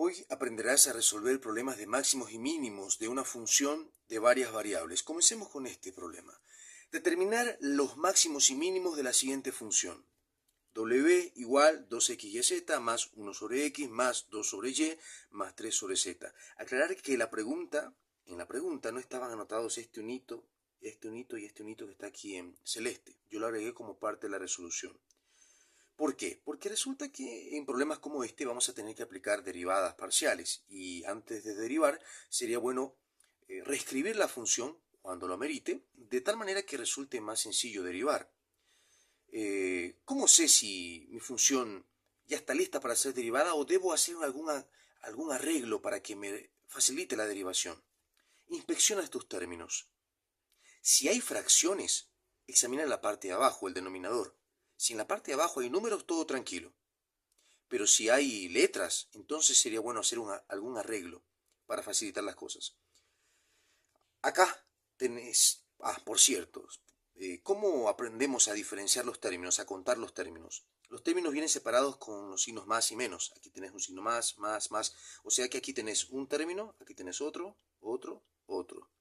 Hoy aprenderás a resolver problemas de máximos y mínimos de una función de varias variables. Comencemos con este problema. Determinar los máximos y mínimos de la siguiente función. W igual 2xyz más 1 sobre x más 2 sobre y más 3 sobre z. Aclarar que en la pregunta no estaban anotados este unito y este unito que está aquí en celeste. Yo lo agregué como parte de la resolución. ¿Por qué? Porque resulta que en problemas como este vamos a tener que aplicar derivadas parciales y antes de derivar sería bueno reescribir la función cuando lo amerite, de tal manera que resulte más sencillo derivar. ¿Cómo sé si mi función ya está lista para ser derivada o debo hacer algún arreglo para que me facilite la derivación? Inspecciona estos términos. Si hay fracciones, examina la parte de abajo, el denominador. Si en la parte de abajo hay números, todo tranquilo. Pero si hay letras, entonces sería bueno hacer algún arreglo para facilitar las cosas. Acá tenés... por cierto, ¿cómo aprendemos a diferenciar los términos, a contar los términos? Los términos vienen separados con los signos más y menos. Aquí tenés un signo más, más. O sea que aquí tenés un término, aquí tenés otro.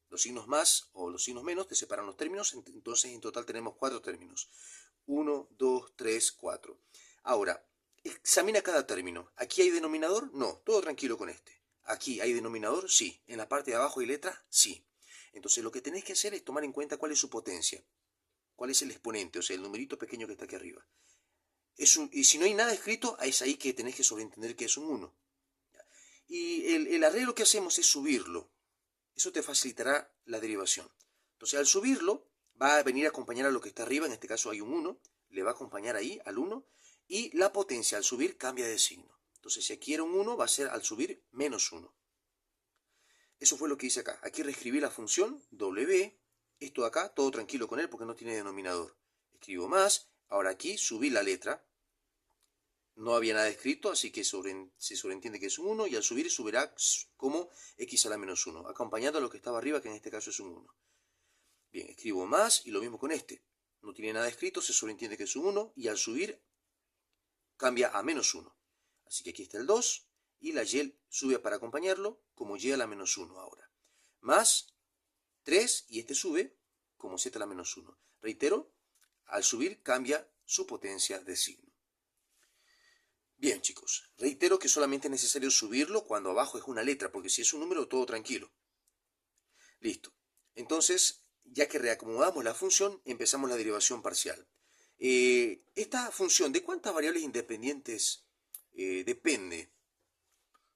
Los signos más o los signos menos te separan los términos, entonces en total tenemos 4 términos. 1, 2, 3, 4. Ahora, examina cada término. ¿Aquí hay denominador? No, todo tranquilo con este. ¿Aquí hay denominador? Sí. ¿En la parte de abajo hay letra? Sí. Entonces lo que tenés que hacer es tomar en cuenta cuál es su potencia. ¿Cuál es el exponente? O sea, el numerito pequeño que está aquí arriba. Y si no hay nada escrito, es ahí que tenés que sobreentender que es un 1. Y el arreglo que hacemos es subirlo. Eso te facilitará la derivación. Entonces al subirlo, va a venir a acompañar a lo que está arriba, en este caso hay un 1, le va a acompañar ahí al 1, y la potencia al subir cambia de signo. Entonces si aquí era un 1, va a ser al subir menos 1. Eso fue lo que hice acá. Aquí reescribí la función W, esto de acá, todo tranquilo con él porque no tiene denominador. Escribo más, ahora aquí subí la letra, no había nada escrito, así que se sobreentiende que es un 1 y al subir subirá como x a la menos 1, acompañando a lo que estaba arriba, que en este caso es un 1. Bien, escribo más y lo mismo con este. No tiene nada escrito, se sobreentiende que es un 1 y al subir cambia a menos 1. Así que aquí está el 2 y la y sube para acompañarlo como y a la menos 1 ahora. Más 3 y este sube como z a la menos 1. Reitero, al subir cambia su potencia de signo. Bien, chicos, reitero que solamente es necesario subirlo cuando abajo es una letra, porque si es un número, todo tranquilo. Listo. Entonces, ya que reacomodamos la función, empezamos la derivación parcial. Esta función, ¿de cuántas variables independientes depende?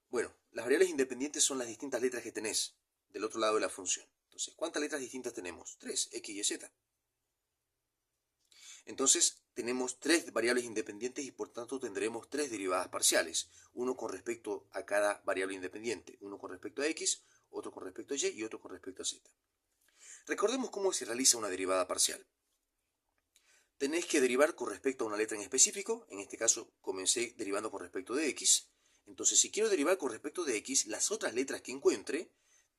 Bueno, las variables independientes son las distintas letras que tenés del otro lado de la función. Entonces, ¿cuántas letras distintas tenemos? 3, x y z. Entonces, tenemos 3 variables independientes y por tanto tendremos 3 derivadas parciales. Uno con respecto a cada variable independiente. Uno con respecto a x, otro con respecto a y y otro con respecto a z. Recordemos cómo se realiza una derivada parcial. Tenés que derivar con respecto a una letra en específico. En este caso, comencé derivando con respecto de x. Entonces, si quiero derivar con respecto de x, las otras letras que encuentre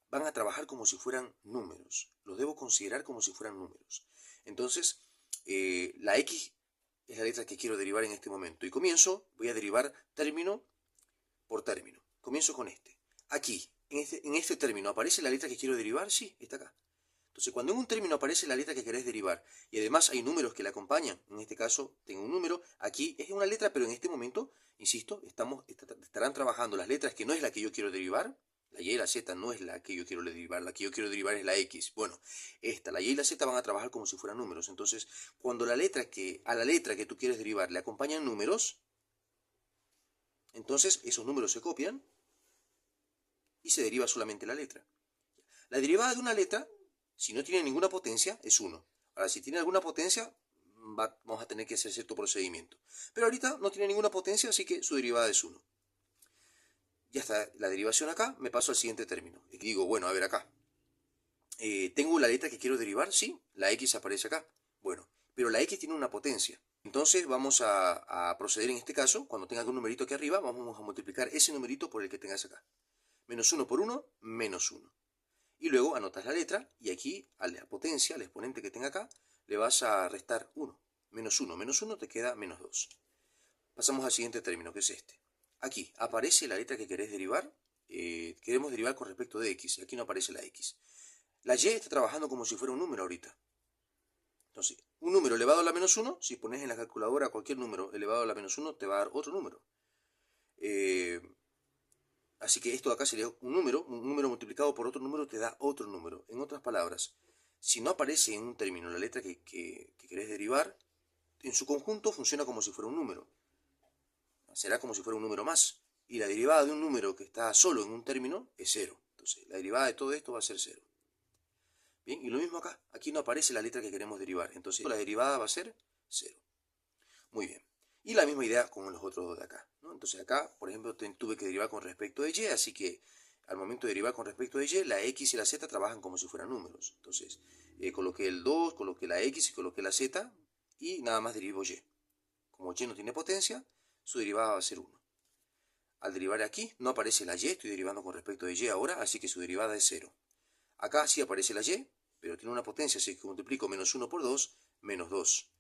van a trabajar como si fueran números. Los debo considerar como si fueran números. Entonces, la x es la letra que quiero derivar en este momento. Y voy a derivar término por término. Comienzo con este. Aquí, en este término, ¿aparece la letra que quiero derivar? Sí, está acá. Entonces, cuando en un término aparece la letra que querés derivar y además hay números que la acompañan, en este caso tengo un número, aquí es una letra, pero en este momento, insisto, estarán trabajando las letras que no es la que yo quiero derivar. La y y la z no es la que yo quiero derivar, la que yo quiero derivar es la x. Bueno, la y y la z van a trabajar como si fueran números. Entonces, cuando a la letra que tú quieres derivar le acompañan números, entonces esos números se copian y se deriva solamente la letra. La derivada de una letra, si no tiene ninguna potencia, es 1. Ahora, si tiene alguna potencia, vamos a tener que hacer cierto procedimiento. Pero ahorita no tiene ninguna potencia, así que su derivada es 1. Ya está la derivación acá, me paso al siguiente término. Y digo, bueno, a ver acá. ¿Tengo la letra que quiero derivar? Sí, la x aparece acá. Bueno, pero la x tiene una potencia. Entonces vamos a proceder en este caso, cuando tenga algún numerito aquí arriba, vamos a multiplicar ese numerito por el que tengas acá. Menos 1 por 1, menos 1. Y luego anotas la letra y aquí a la potencia, al exponente que tenga acá, le vas a restar 1. Menos 1 te queda menos 2. Pasamos al siguiente término, que es este. aquí aparece la letra que querés derivar. Queremos derivar con respecto de x, y aquí no aparece la x. La y está trabajando como si fuera un número ahorita. Entonces, un número elevado a la menos 1, si pones en la calculadora cualquier número elevado a la menos 1, te va a dar otro número. Así que esto de acá sería un número multiplicado por otro número te da otro número. En otras palabras, si no aparece en un término la letra que querés derivar, en su conjunto funciona como si fuera un número. Será como si fuera un número más. Y la derivada de un número que está solo en un término es 0. Entonces, la derivada de todo esto va a ser 0. Bien, y lo mismo acá. Aquí no aparece la letra que queremos derivar. Entonces, la derivada va a ser 0. Muy bien. Y la misma idea con los otros dos de acá, ¿no? Entonces acá, por ejemplo, tuve que derivar con respecto de y, así que al momento de derivar con respecto de y, la x y la z trabajan como si fueran números. Entonces, coloqué el 2, coloqué la x y coloqué la z, y nada más derivo y. Como y no tiene potencia, su derivada va a ser 1. Al derivar aquí, no aparece la y, estoy derivando con respecto de y ahora, así que su derivada es 0. Acá sí aparece la y, pero tiene una potencia, así que multiplico menos 1 por 2, menos 2.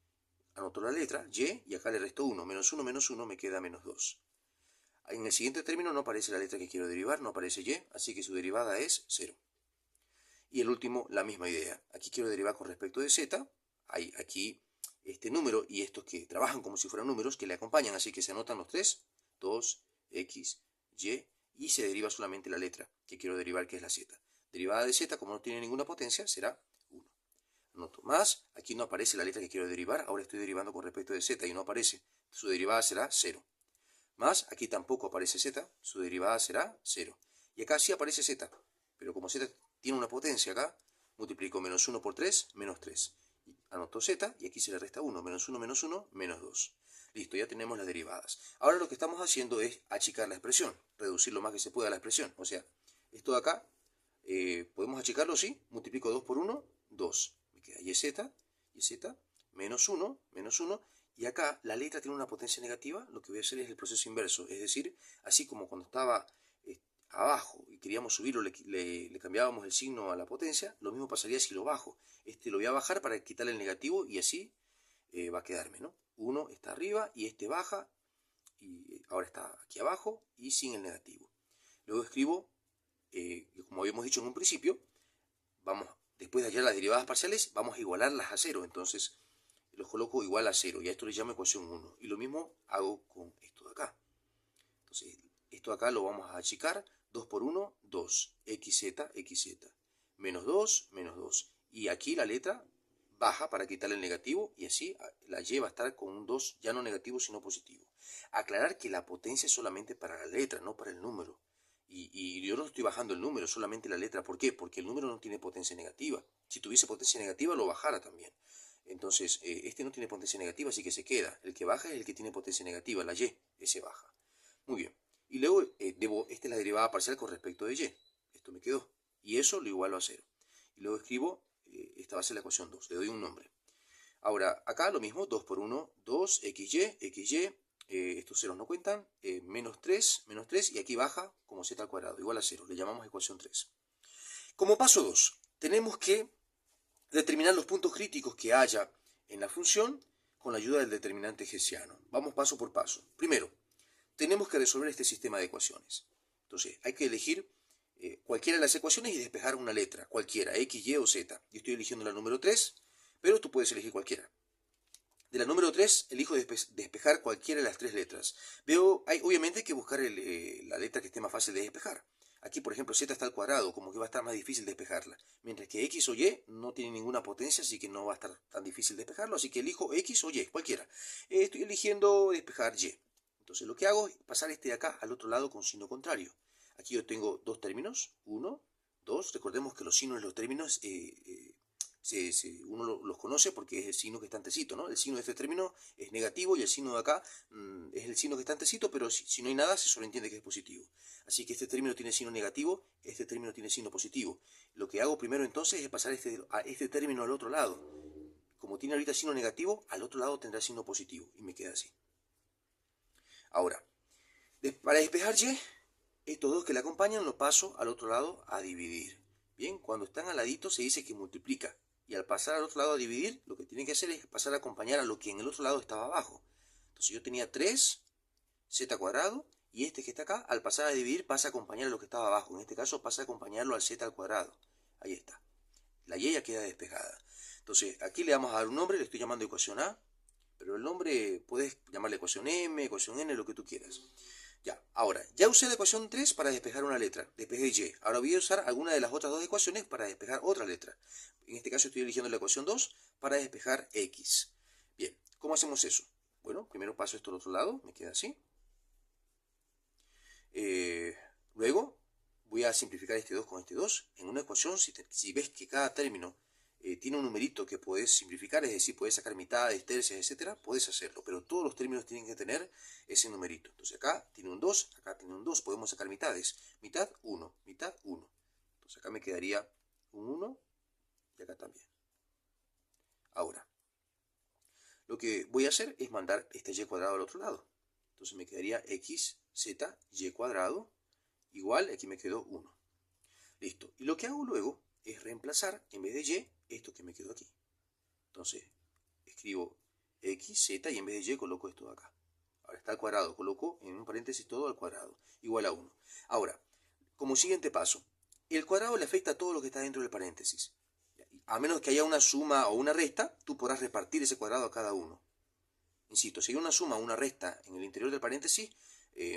Anoto la letra y acá le resto 1. Menos 1 me queda menos 2. En el siguiente término no aparece la letra que quiero derivar, no aparece y, así que su derivada es 0. Y el último, la misma idea. Aquí quiero derivar con respecto de z. Hay aquí este número y estos que trabajan como si fueran números que le acompañan, así que se anotan los tres, 2, x, y se deriva solamente la letra que quiero derivar, que es la z. Derivada de z, como no tiene ninguna potencia, será 1. Anoto más, aquí no aparece la letra que quiero derivar, ahora estoy derivando con respecto de z y no aparece, su derivada será 0. Más, aquí tampoco aparece z, su derivada será 0. Y acá sí aparece z, pero como z tiene una potencia acá, multiplico menos 1 por 3, menos 3. Anoto z y aquí se le resta 1, menos 1, menos 2. Listo, ya tenemos las derivadas. Ahora lo que estamos haciendo es achicar la expresión, reducir lo más que se pueda la expresión. O sea, esto de acá, podemos achicarlo, sí, multiplico 2 por 1, 2. Me queda y z, menos 1, y acá la letra tiene una potencia negativa, lo que voy a hacer es el proceso inverso, es decir, así como cuando estaba abajo y queríamos subirlo, le cambiábamos el signo a la potencia, lo mismo pasaría si lo bajo. Lo voy a bajar para quitarle el negativo y así va a quedarme, ¿no? 1 está arriba y este baja, y ahora está aquí abajo y sin el negativo. Luego escribo, como habíamos dicho en un principio, después de hallar las derivadas parciales, vamos a igualarlas a 0, entonces los coloco igual a 0 y a esto le llamo ecuación 1. Y lo mismo hago con esto de acá. Entonces, esto de acá lo vamos a achicar. 2 por 1, 2. xz. Menos 2, menos 2. Y aquí la letra baja para quitarle el negativo y así la y va a estar con un 2 ya no negativo sino positivo. Aclarar que la potencia es solamente para la letra, no para el número. Y yo no estoy bajando el número, solamente la letra. ¿Por qué? Porque el número no tiene potencia negativa. Si tuviese potencia negativa lo bajara también. Entonces, este no tiene potencia negativa, así que se queda. El que baja es el que tiene potencia negativa, la y, ese baja. Muy bien. Y luego esta es la derivada parcial con respecto de y. Esto me quedó. Y eso lo igualo a 0. Y luego escribo, esta va a ser la ecuación 2. Le doy un nombre. Ahora, acá lo mismo, 2 por 1, 2, xy. Estos ceros no cuentan. Menos 3, y aquí baja como z al cuadrado, igual a 0. Le llamamos ecuación 3. Como paso 2, tenemos que determinar los puntos críticos que haya en la función con la ayuda del determinante hessiano. Vamos paso por paso. Primero, tenemos que resolver este sistema de ecuaciones. Entonces, hay que elegir cualquiera de las ecuaciones y despejar una letra, cualquiera, x, y o z. Yo estoy eligiendo la número 3, pero tú puedes elegir cualquiera. De la número 3, elijo despejar cualquiera de las tres letras. Obviamente hay que buscar la letra que esté más fácil de despejar. Aquí, por ejemplo, z está al cuadrado, como que va a estar más difícil despejarla. Mientras que x o y no tiene ninguna potencia, así que no va a estar tan difícil despejarlo. Así que elijo x o y, cualquiera. Estoy eligiendo despejar y. Entonces lo que hago es pasar este de acá al otro lado con signo contrario. Aquí yo tengo dos términos, 1, 2. Recordemos que los signos de los términos uno los conoce porque es el signo que está antecito, ¿no? El signo de este término es negativo y el signo de acá es el signo que está antecito, pero si no hay nada se sobreentiende que es positivo. Así que este término tiene signo negativo, este término tiene signo positivo. Lo que hago primero entonces es pasar este término al otro lado. Como tiene ahorita signo negativo, al otro lado tendrá signo positivo y me queda así. Ahora, para despejar y, estos dos que le acompañan lo paso al otro lado a dividir. Bien, cuando están al ladito se dice que multiplica. Y al pasar al otro lado a dividir, lo que tiene que hacer es pasar a acompañar a lo que en el otro lado estaba abajo. Entonces yo tenía 3z cuadrado Y este que está acá, al pasar a dividir, pasa a acompañar a lo que estaba abajo. En este caso pasa a acompañarlo al z al cuadrado. Ahí está. La y ya queda despejada. Entonces, aquí le vamos a dar un nombre, le estoy llamando ecuación A, pero el nombre puedes llamarle ecuación M, ecuación N, lo que tú quieras. Ya, ahora, ya usé la ecuación 3 para despejar una letra, despejé Y. Ahora voy a usar alguna de las otras dos ecuaciones para despejar otra letra. En este caso estoy eligiendo la ecuación 2 para despejar X. Bien, ¿cómo hacemos eso? Bueno, primero paso esto al otro lado, me queda así. Luego voy a simplificar este 2 con este 2. En una ecuación, si ves que cada término tiene un numerito que puedes simplificar, es decir, puedes sacar mitades, tercias, etcétera, puedes hacerlo, pero todos los términos tienen que tener ese numerito. Entonces acá tiene un 2, acá tiene un 2, podemos sacar mitades. Mitad 1, mitad 1. Entonces acá me quedaría un 1 y acá también. Ahora, lo que voy a hacer es mandar este y cuadrado al otro lado. Entonces me quedaría x, z, y cuadrado igual, aquí me quedó 1. Listo. Y lo que hago luego es reemplazar, en vez de y, esto que me quedó aquí. Entonces, escribo x, z, y en vez de y coloco esto de acá. Ahora está al cuadrado, coloco en un paréntesis todo al cuadrado, igual a 1. Ahora, como siguiente paso, el cuadrado le afecta a todo lo que está dentro del paréntesis. A menos que haya una suma o una resta, tú podrás repartir ese cuadrado a cada uno. Insisto, si hay una suma o una resta en el interior del paréntesis,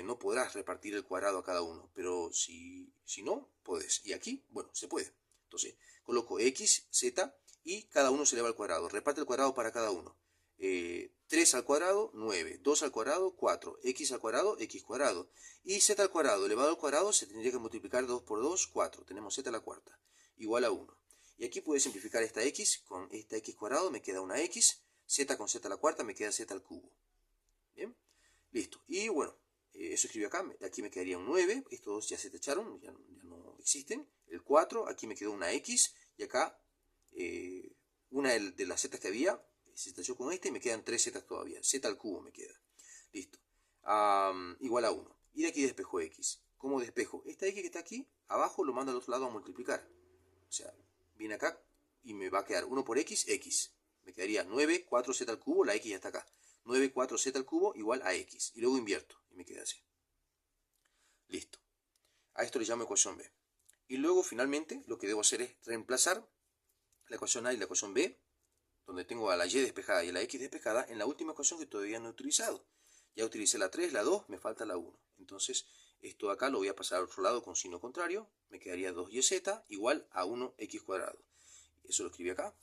no podrás repartir el cuadrado a cada uno, pero si no, puedes. Y aquí, bueno, se puede. Entonces, coloco x, z, y cada uno se eleva al cuadrado. Reparte el cuadrado para cada uno. 3 al cuadrado, 9. 2 al cuadrado, 4. X al cuadrado, x cuadrado. Y z al cuadrado elevado al cuadrado se tendría que multiplicar 2 por 2, 4. Tenemos z a la cuarta, igual a 1. Y aquí puedes simplificar esta x con esta x cuadrado, me queda una x. Z con z a la cuarta me queda z al cubo. Bien, listo. Y bueno, eso escribí acá. Aquí me quedaría un 9. Estos dos ya se tacharon, ya no existen. El 4, aquí me quedó una x. Y acá una de las z que había se tachó con esta y me quedan 3 z todavía. Z al cubo me queda. Listo. Igual a 1. Y de aquí despejo x. ¿Cómo despejo? Esta x que está aquí, abajo lo mando al otro lado a multiplicar. O sea, viene acá y me va a quedar 1 por x, x. Me quedaría 9, 4z al cubo, la x ya está acá. 9, 4z al cubo igual a x. Y luego invierto y me queda así. Listo. A esto le llamo ecuación B. Y luego finalmente lo que debo hacer es reemplazar la ecuación A y la ecuación B, donde tengo a la y despejada y a la x despejada, en la última ecuación que todavía no he utilizado. Ya utilicé la 3, la 2, me falta la 1. Entonces esto de acá lo voy a pasar al otro lado con signo contrario. Me quedaría 2yz igual a 1x cuadrado. Eso lo escribí acá.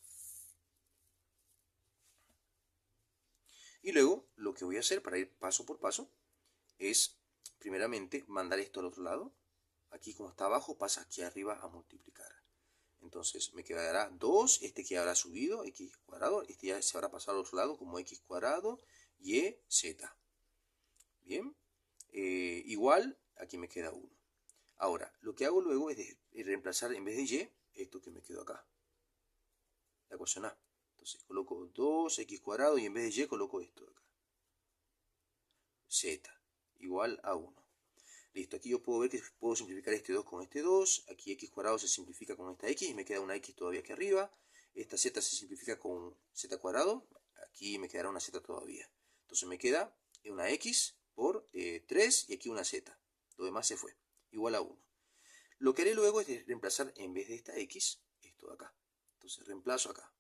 Y luego lo que voy a hacer para ir paso por paso es primeramente mandar esto al otro lado. Aquí como está abajo pasa aquí arriba a multiplicar. Entonces me quedará 2, este que habrá subido, x cuadrado, este ya se habrá pasado al otro lado como x cuadrado, y, z. Bien, igual, aquí me queda 1. Ahora, lo que hago luego es reemplazar en vez de y, esto que me quedó acá, la ecuación A. Entonces coloco 2x cuadrado y en vez de y coloco esto de acá. Z igual a 1. Listo, aquí yo puedo ver que puedo simplificar este 2 con este 2. Aquí x cuadrado se simplifica con esta x y me queda una x todavía aquí arriba. Esta z se simplifica con z cuadrado. Aquí me quedará una z todavía. Entonces me queda una x por 3 y aquí una z. Lo demás se fue. Igual a 1. Lo que haré luego es reemplazar en vez de esta x, esto de acá. Entonces reemplazo acá.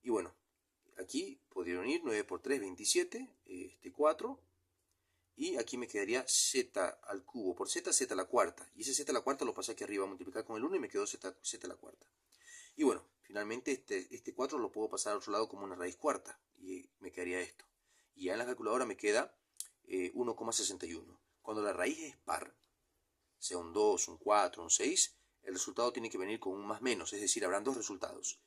Y bueno, aquí podrían ir 9 por 3, 27, 4. Y aquí me quedaría z al cubo por z, z a la cuarta. Y ese z a la cuarta lo pasé aquí arriba a multiplicar con el 1 y me quedó z a la cuarta. Y bueno, finalmente este 4 lo puedo pasar al otro lado como una raíz cuarta. Y me quedaría esto. Y ya en la calculadora me queda 1,61. Cuando la raíz es par, sea un 2, un 4, un 6, el resultado tiene que venir con un más menos. Es decir, habrán dos resultados.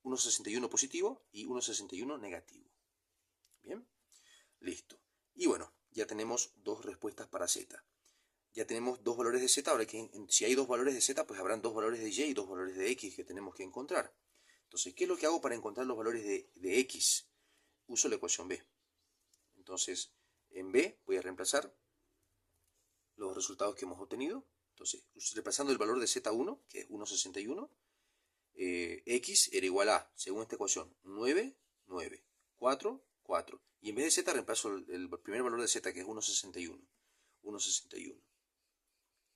1,61 positivo y 1,61 negativo. Bien, listo. Y bueno, ya tenemos dos respuestas para z. Ya tenemos dos valores de z. Ahora, si hay dos valores de z, pues habrán dos valores de y y dos valores de x que tenemos que encontrar. Entonces, ¿qué es lo que hago para encontrar los valores de x? Uso la ecuación B. Entonces, en B voy a reemplazar los resultados que hemos obtenido. Entonces, reemplazando el valor de z1, que es 1,61, x era igual a, según esta ecuación, 9, 9, 4, 4. Y en vez de z reemplazo el primer valor de z, que es 1,61. 1,61.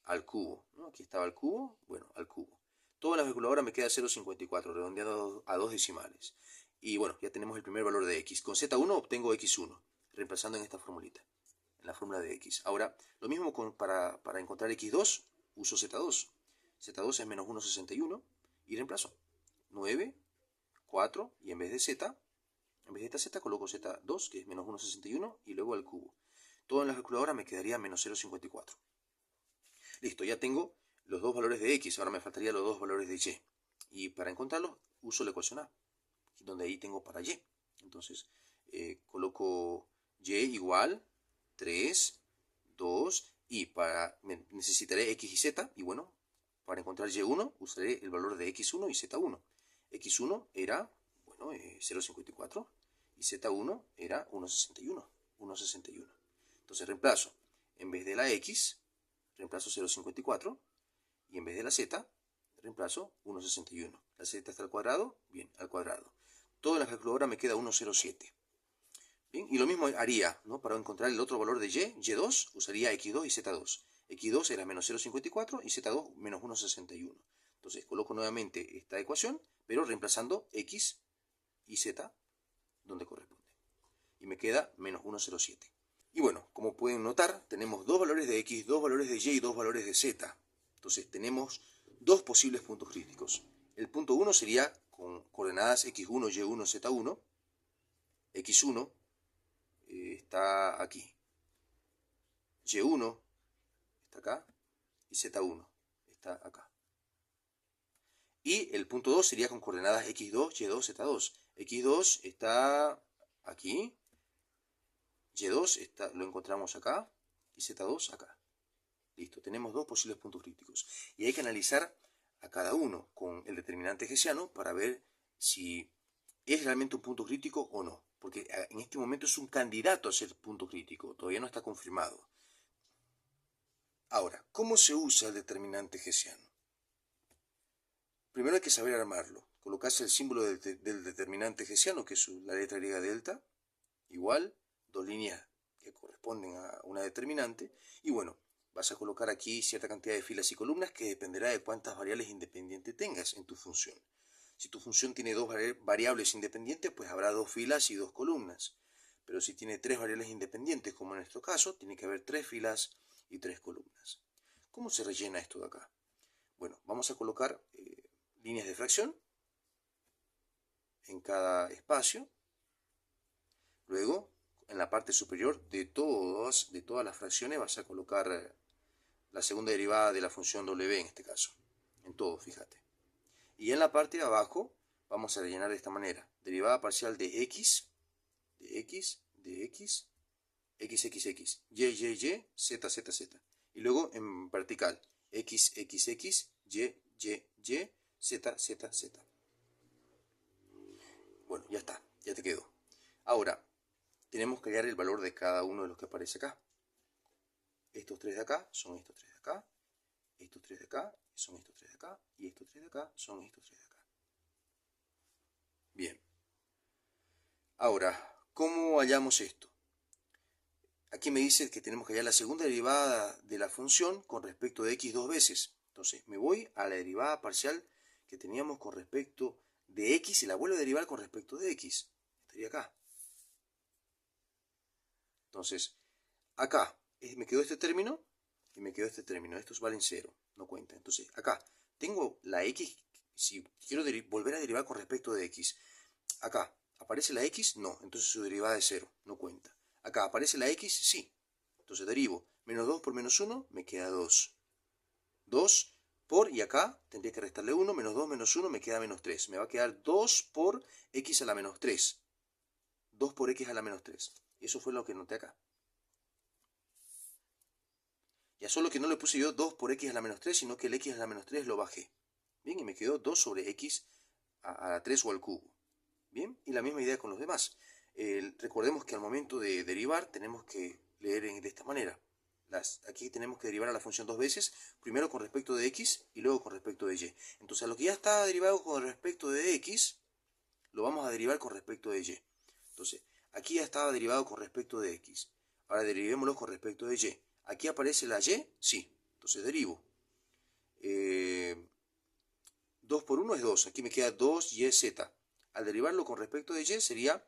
Al cubo, ¿no? Aquí estaba el cubo, bueno, al cubo. Todo en la calculadora me queda 0,54, redondeado a 2 decimales. Y bueno, ya tenemos el primer valor de x. Con z1 obtengo x1, reemplazando en esta formulita, en la fórmula de x. Ahora, lo mismo para encontrar x2, uso z2. z2 es menos 1,61 y reemplazo 9, 4, y en vez de z, en vez de esta z coloco z2, que es menos 1,61, y luego al cubo. Todo en la calculadora me quedaría menos 0,54. Listo, ya tengo los dos valores de x, ahora me faltarían los dos valores de y. Y para encontrarlos uso la ecuación A, donde ahí tengo para y. Entonces coloco y igual 3, 2, y necesitaré x y z, y bueno, para encontrar y1 usaré el valor de x1 y z1. x1 era, bueno, 0,54 y z1 era 1,61. 1,61. Entonces reemplazo, en vez de la x, reemplazo 0,54, y en vez de la z, reemplazo 1,61. La z está al cuadrado, bien, al cuadrado. Todo en la calculadora me queda 1,07. Bien, y lo mismo haría, ¿no? Para encontrar el otro valor de y2, usaría x2 y z2. x2 era menos 0,54 y z2 menos 1,61. Entonces coloco nuevamente esta ecuación, pero reemplazando x y z donde corresponde. Y me queda menos 1,07. Y bueno, como pueden notar, tenemos dos valores de x, dos valores de y dos valores de z. Entonces tenemos dos posibles puntos críticos. El punto 1 sería con coordenadas x1, y1, z1. x1 está aquí. y1 está acá. Y z1 está acá. Y el punto 2 sería con coordenadas x2, y2, z2. x2 está aquí. y2 lo encontramos acá. Y z2 acá. Listo, tenemos dos posibles puntos críticos. Y hay que analizar a cada uno con el determinante hessiano para ver si es realmente un punto crítico o no. Porque en este momento es un candidato a ser punto crítico. Todavía no está confirmado. Ahora, ¿cómo se usa el determinante hessiano? Primero hay que saber armarlo. Colocarse el símbolo del determinante hessiano, que es la letra griega delta, igual, dos líneas que corresponden a una determinante. Y bueno, vas a colocar aquí cierta cantidad de filas y columnas que dependerá de cuántas variables independientes tengas en tu función. Si tu función tiene dos variables independientes, pues habrá dos filas y dos columnas. Pero si tiene tres variables independientes, como en nuestro caso, tiene que haber tres filas y tres columnas. ¿Cómo se rellena esto de acá? Bueno, vamos a colocar líneas de fracción en cada espacio. Luego, en la parte superior de todas las fracciones vas a colocar la segunda derivada de la función w en este caso. En todo, fíjate. Y en la parte de abajo vamos a rellenar de esta manera. Derivada parcial de x, x, x, y, z, z, z. Y luego en vertical, x, y, z, z, z. Bueno, ya está, ya te quedó. Ahora, tenemos que hallar el valor de cada uno de los que aparece acá. Estos tres de acá son estos tres de acá. Estos tres de acá son estos tres de acá. Y estos tres de acá son estos tres de acá. Bien. Ahora, ¿cómo hallamos esto? Aquí me dice que tenemos que hallar la segunda derivada de la función con respecto de x dos veces. Entonces, me voy a la derivada parcial que teníamos con respecto de x y la vuelvo a derivar con respecto de x. Estaría acá. Entonces, acá me quedó este término y me quedó este término. Estos valen 0, no cuenta. Entonces, acá tengo la x. Si quiero volver a derivar con respecto de x, acá ¿aparece la x? No, entonces su derivada es 0, no cuenta. Acá ¿aparece la x? Sí. Entonces derivo. Menos 2 por menos 1 me queda 2. 2 por, y acá tendría que restarle 1, menos 2 menos 1 me queda menos 3. Me va a quedar 2 por x a la menos 3. 2 por x a la menos 3. Eso fue lo que noté acá. Ya solo que no le puse yo 2 por x a la menos 3, sino que el x a la menos 3 lo bajé. Bien, y me quedó 2 sobre x a la 3 o al cubo. Bien, y la misma idea con los demás. Recordemos que al momento de derivar tenemos que leer de esta manera. Aquí tenemos que derivar a la función dos veces, primero con respecto de x y luego con respecto de y. Entonces a lo que ya está derivado con respecto de x, lo vamos a derivar con respecto de y. Entonces, Aquí ya estaba derivado con respecto de x. Ahora derivémoslo con respecto de y. ¿Aquí aparece la y? Sí. Entonces derivo. 2 por 1 es 2. Aquí me queda 2yz. Al derivarlo con respecto de y sería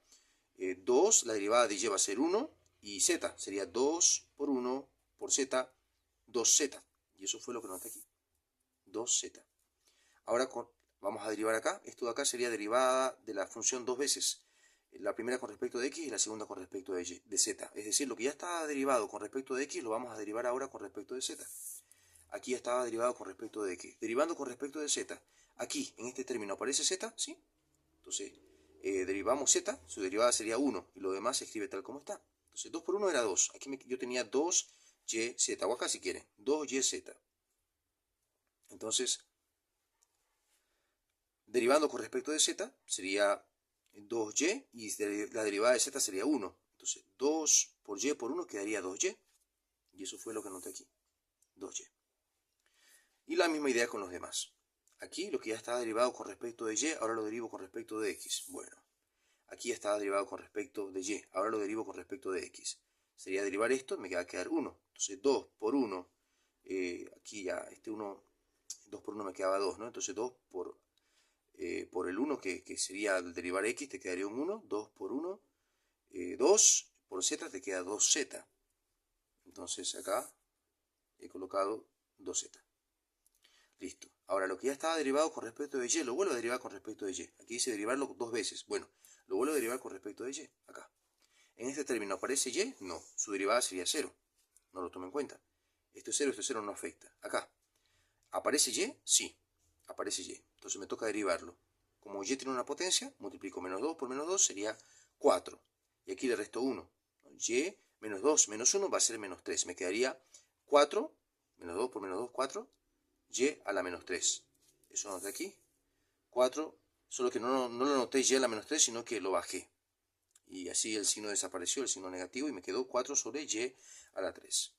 2, la derivada de y va a ser 1, y z sería 2 por 1 por z, 2z. Y eso fue lo que noté aquí. 2z. Ahora vamos a derivar acá. Esto de acá sería derivada de la función dos veces. La primera con respecto de x y la segunda con respecto de z. Es decir, lo que ya estaba derivado con respecto de x lo vamos a derivar ahora con respecto de z. Aquí ya estaba derivado con respecto de x. Derivando con respecto de z. Aquí, en este término, aparece z, ¿sí? Entonces, derivamos z, su derivada sería 1, y lo demás se escribe tal como está. Entonces, 2 por 1 era 2. Aquí yo tenía 2yz, o acá si quieren, 2yz. Entonces, derivando con respecto de z, sería 2y, y la derivada de z sería 1. Entonces, 2 por y por 1 quedaría 2y. Y eso fue lo que anoté aquí, 2y. Y la misma idea con los demás. Aquí lo que ya estaba derivado con respecto de y, ahora lo derivo con respecto de x. Bueno, aquí ya estaba derivado con respecto de y, ahora lo derivo con respecto de x. Sería derivar esto, me va a quedar 1. Entonces 2 por 1, aquí ya este 1, 2 por 1 me quedaba 2, ¿no? Entonces 2 por el 1, que sería al derivar x, te quedaría un 1. 2 por 1, 2 por z te queda 2z. Entonces acá he colocado 2z. Listo. Ahora, lo que ya estaba derivado con respecto de y, lo vuelvo a derivar con respecto de y. Aquí dice derivarlo dos veces. Bueno, lo vuelvo a derivar con respecto de y, acá. En este término, ¿aparece y? No. Su derivada sería 0. No lo tomo en cuenta. Esto es 0, no afecta. Acá. ¿Aparece y? Sí. Aparece y. Entonces me toca derivarlo. Como y tiene una potencia, multiplico menos 2 por menos 2, sería 4. Y aquí le resto 1. Y menos 2 menos 1 va a ser menos 3. Me quedaría 4, menos 2 por menos 2, 4. Y a la menos 3. Eso lo anoté aquí. 4, solo que no lo anoté y a la menos 3, sino que lo bajé. Y así el signo desapareció, el signo negativo, y me quedó 4 sobre y a la 3.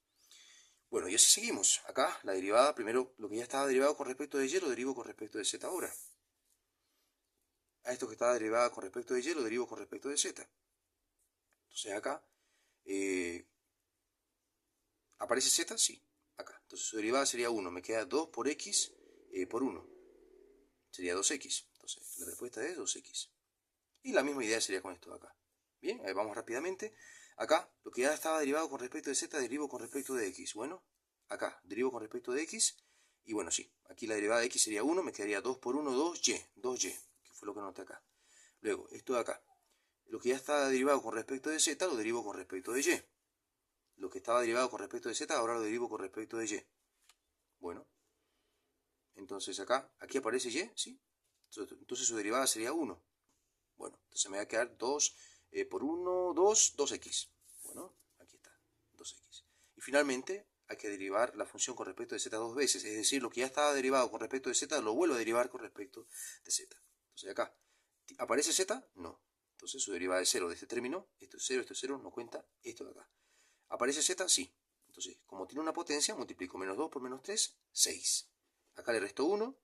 Bueno, y así seguimos. Acá la derivada, primero lo que ya estaba derivado con respecto de y, lo derivo con respecto de z ahora. A esto que estaba derivada con respecto de y, lo derivo con respecto de z. Entonces acá, ¿aparece z? Sí, acá. Entonces su derivada sería 1. Me queda 2 por x por 1. Sería 2x. Entonces la respuesta es 2x. Y la misma idea sería con esto de acá. Bien, ahí vamos rápidamente. Acá, lo que ya estaba derivado con respecto de z, derivo con respecto de x. Bueno, acá, derivo con respecto de x. Y bueno, sí, aquí la derivada de x sería 1, me quedaría 2 por 1, 2y, que fue lo que anoté acá. Luego, esto de acá, lo que ya estaba derivado con respecto de z, lo derivo con respecto de y. Lo que estaba derivado con respecto de z, ahora lo derivo con respecto de y. Bueno, entonces acá, aquí aparece y, ¿sí? Entonces su derivada sería 1. Bueno, entonces me va a quedar 2 por 1, 2, 2x. Bueno, aquí está, 2x. Y finalmente hay que derivar la función con respecto de z dos veces. Es decir, lo que ya estaba derivado con respecto de z lo vuelvo a derivar con respecto de z. Entonces acá, ¿aparece z? No. Entonces su derivada es 0 de este término. Esto es 0, no cuenta. Esto de acá. ¿Aparece z? Sí. Entonces, como tiene una potencia, multiplico menos 2 por menos 3, 6. Acá le resto 1.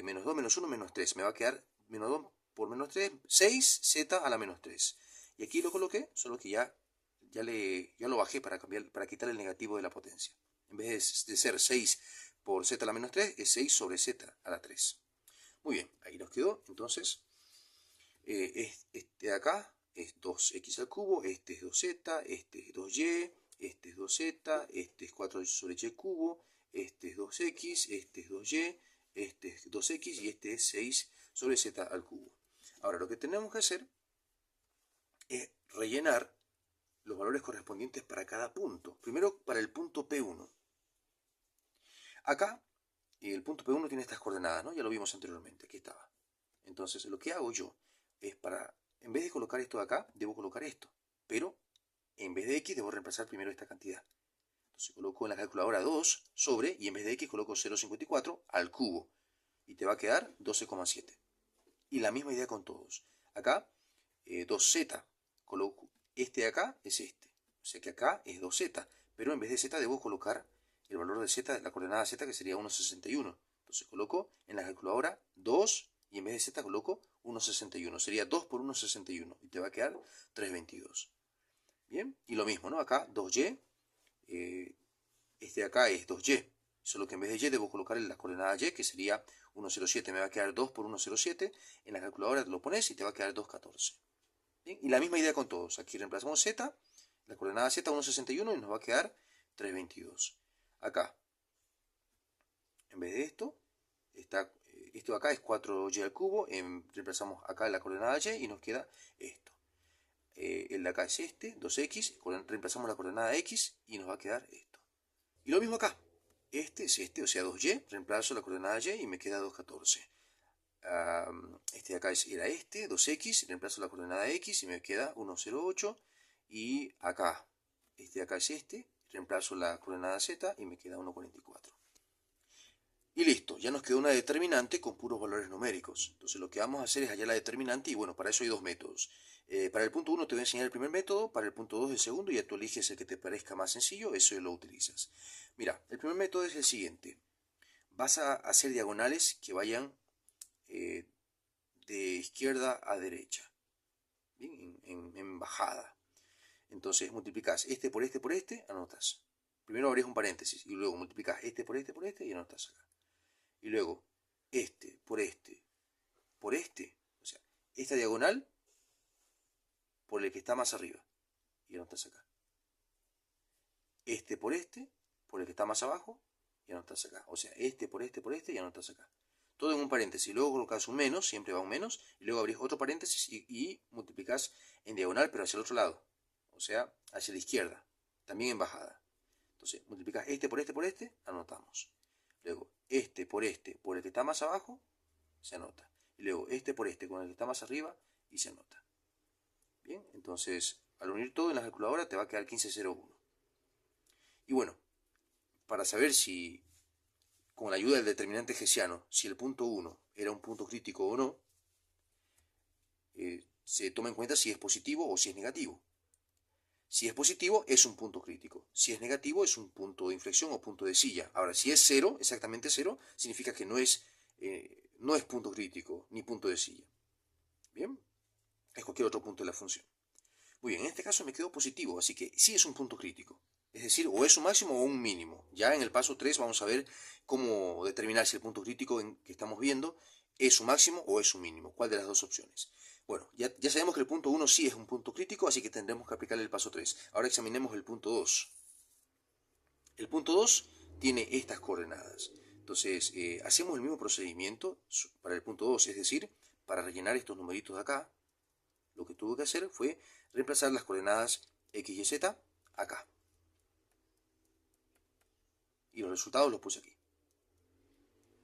Menos 2 menos 1 menos 3. Me va a quedar menos 2 por menos 3, 6z a la menos 3. Y aquí lo coloqué, solo que ya lo bajé para quitar el negativo de la potencia. En vez de ser 6 por z a la menos 3, es 6 sobre z a la 3. Muy bien, ahí nos quedó. Entonces, este de acá es 2x al cubo, este es 2z, este es 2y, este es 2z, este es 4 sobre y cubo, este es 2x, este es 2y, este es 2x y este es 6 sobre z al cubo. Ahora lo que tenemos que hacer es rellenar los valores correspondientes para cada punto. Primero para el punto P1. Acá el punto P1 tiene estas coordenadas, ¿no? Ya lo vimos anteriormente, aquí estaba. Entonces lo que hago yo es en vez de colocar esto de acá, debo colocar esto. Pero en vez de x debo reemplazar primero esta cantidad. Entonces coloco en la calculadora 2 sobre, y en vez de x coloco 0,54 al cubo. Y te va a quedar 12,7. Y la misma idea con todos. Acá, 2z. Coloco este de acá es este. O sea que acá es 2z. Pero en vez de z debo colocar el valor de z, la coordenada z, que sería 1,61. Entonces coloco en la calculadora 2 y en vez de z coloco 1,61. Sería 2 por 1,61 y te va a quedar 3,22. Bien, y lo mismo, ¿no? Acá 2y, este de acá es 2y, solo que en vez de y debo colocar la coordenada y, que sería 1,07. Me va a quedar 2 por 1,07. En la calculadora te lo pones y te va a quedar 2,14. Bien, y la misma idea con todos. Aquí reemplazamos z, la coordenada z 1,61 y nos va a quedar 3,22. Acá, en vez de esto, esto de acá es 4y al cubo, reemplazamos acá la coordenada y nos queda esto. El de acá es este, 2x, reemplazamos la coordenada x y nos va a quedar esto. Y lo mismo acá, este es este, o sea 2y, reemplazo la coordenada y me queda 2,14. Este de acá era este, 2x, reemplazo la coordenada x y me queda 1,08. Y acá, este de acá es este, reemplazo la coordenada z y me queda 1,44. Y listo, ya nos quedó una determinante con puros valores numéricos. Entonces lo que vamos a hacer es hallar la determinante y bueno, para eso hay dos métodos. Para el punto 1 te voy a enseñar el primer método, para el punto 2 el segundo, y ya tú eliges el que te parezca más sencillo, eso lo utilizas. Mira, el primer método es el siguiente. Vas a hacer diagonales que vayan de izquierda a derecha, ¿bien? En bajada. Entonces multiplicas este, anotas. Primero abres un paréntesis y luego multiplicas este por este y anotas acá. Y luego este, por este, o sea, esta diagonal por el que está más arriba, y anotas acá. Este, por el que está más abajo, y anotas acá. O sea, este, por este, y anotas acá. Todo en un paréntesis. Luego colocas un menos, siempre va un menos, y luego abrís otro paréntesis y multiplicas en diagonal, pero hacia el otro lado. O sea, hacia la izquierda, también en bajada. Entonces, multiplicas este, por este, anotamos. Luego, este, por el que está más abajo, se anota. Y luego, este por este, con el que está más arriba, y se anota. Bien, entonces, al unir todo en la calculadora te va a quedar 15,01. Y bueno, para saber si, con la ayuda del determinante hessiano, si el punto 1 era un punto crítico o no, se toma en cuenta si es positivo o si es negativo. Si es positivo, es un punto crítico. Si es negativo, es un punto de inflexión o punto de silla. Ahora, si es cero, exactamente cero, significa que no es punto crítico ni punto de silla. Bien, es cualquier otro punto de la función. Muy bien, en este caso me quedó positivo, así que sí es un punto crítico. Es decir, o es un máximo o un mínimo. Ya en el paso 3 vamos a ver cómo determinar si el punto crítico que estamos viendo es un máximo o es un mínimo. ¿Cuál de las dos opciones? Bueno, ya sabemos que el punto 1 sí es un punto crítico, así que tendremos que aplicarle el paso 3. Ahora examinemos el punto 2. El punto 2 tiene estas coordenadas. Entonces, hacemos el mismo procedimiento para el punto 2, es decir, para rellenar estos numeritos de acá, lo que tuve que hacer fue reemplazar las coordenadas x y z acá. Y los resultados los puse aquí.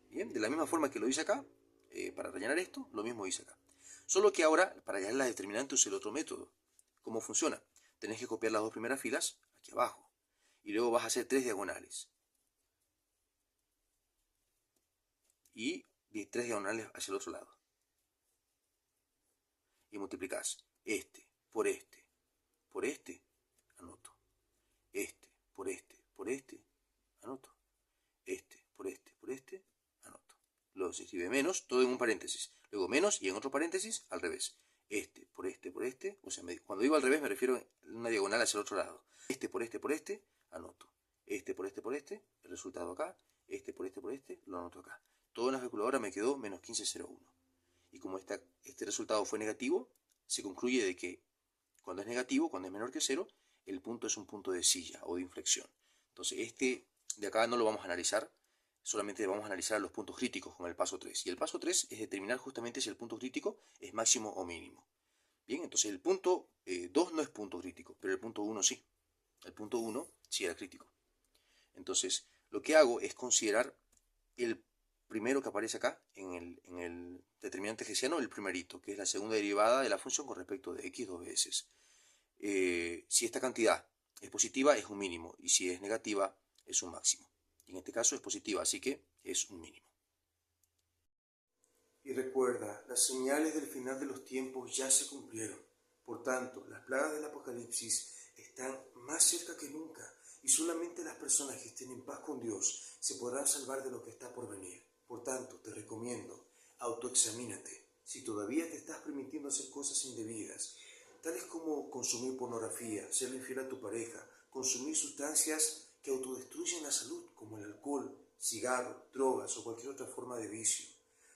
Bien, de la misma forma que lo hice acá, para rellenar esto, lo mismo hice acá. Solo que ahora, para hallar la determinante, usé el otro método. ¿Cómo funciona? Tenés que copiar las dos primeras filas aquí abajo. Y luego vas a hacer 3 diagonales. Y 3 diagonales hacia el otro lado. Y multiplicás este, por este, anoto. Este, por este, anoto. Este, por este, anoto. Luego se escribe menos, todo en un paréntesis. Luego menos y en otro paréntesis, al revés. Este, por este. O sea, cuando digo al revés me refiero a una diagonal hacia el otro lado. Este, por este, anoto. Este, por este, el resultado acá. Este, por este, lo anoto acá. Todo en la calculadora me quedó menos 15,01. Y como este resultado fue negativo, se concluye de que cuando es negativo, cuando es menor que 0, el punto es un punto de silla o de inflexión. Entonces este de acá no lo vamos a analizar, solamente vamos a analizar los puntos críticos con el paso 3. Y el paso 3 es determinar justamente si el punto crítico es máximo o mínimo. Bien, entonces el punto 2 no es punto crítico, pero el punto 1 sí. El punto 1 sí era crítico. Entonces lo que hago es considerar el primero que aparece acá en el determinante hessiano, el primerito, que es la segunda derivada de la función con respecto de x dos veces. Si esta cantidad es positiva, es un mínimo, y si es negativa, es un máximo. Y en este caso es positiva, así que es un mínimo. Y recuerda, las señales del final de los tiempos ya se cumplieron. Por tanto, las plagas del Apocalipsis están más cerca que nunca, y solamente las personas que estén en paz con Dios se podrán salvar de lo que está por venir. Por tanto, te recomiendo, autoexamínate. Si todavía te estás permitiendo hacer cosas indebidas, tales como consumir pornografía, ser infiel a tu pareja, consumir sustancias que autodestruyen la salud, como el alcohol, cigarro, drogas o cualquier otra forma de vicio.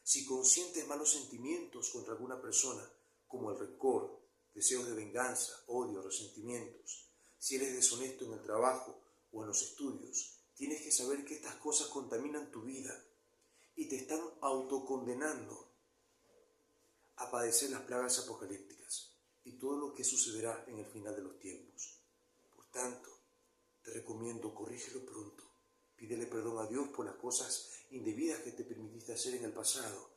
Si consientes malos sentimientos contra alguna persona, como el rencor, deseos de venganza, odio, resentimientos. Si eres deshonesto en el trabajo o en los estudios, tienes que saber que estas cosas contaminan tu vida y te están autocondenando a padecer las plagas apocalípticas y todo lo que sucederá en el final de los tiempos. Por tanto, te recomiendo, corrígelo pronto. Pídele perdón a Dios por las cosas indebidas que te permitiste hacer en el pasado.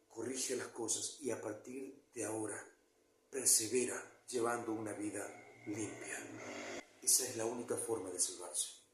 Corrige las cosas y a partir de ahora, persevera llevando una vida limpia. Esa es la única forma de salvarse.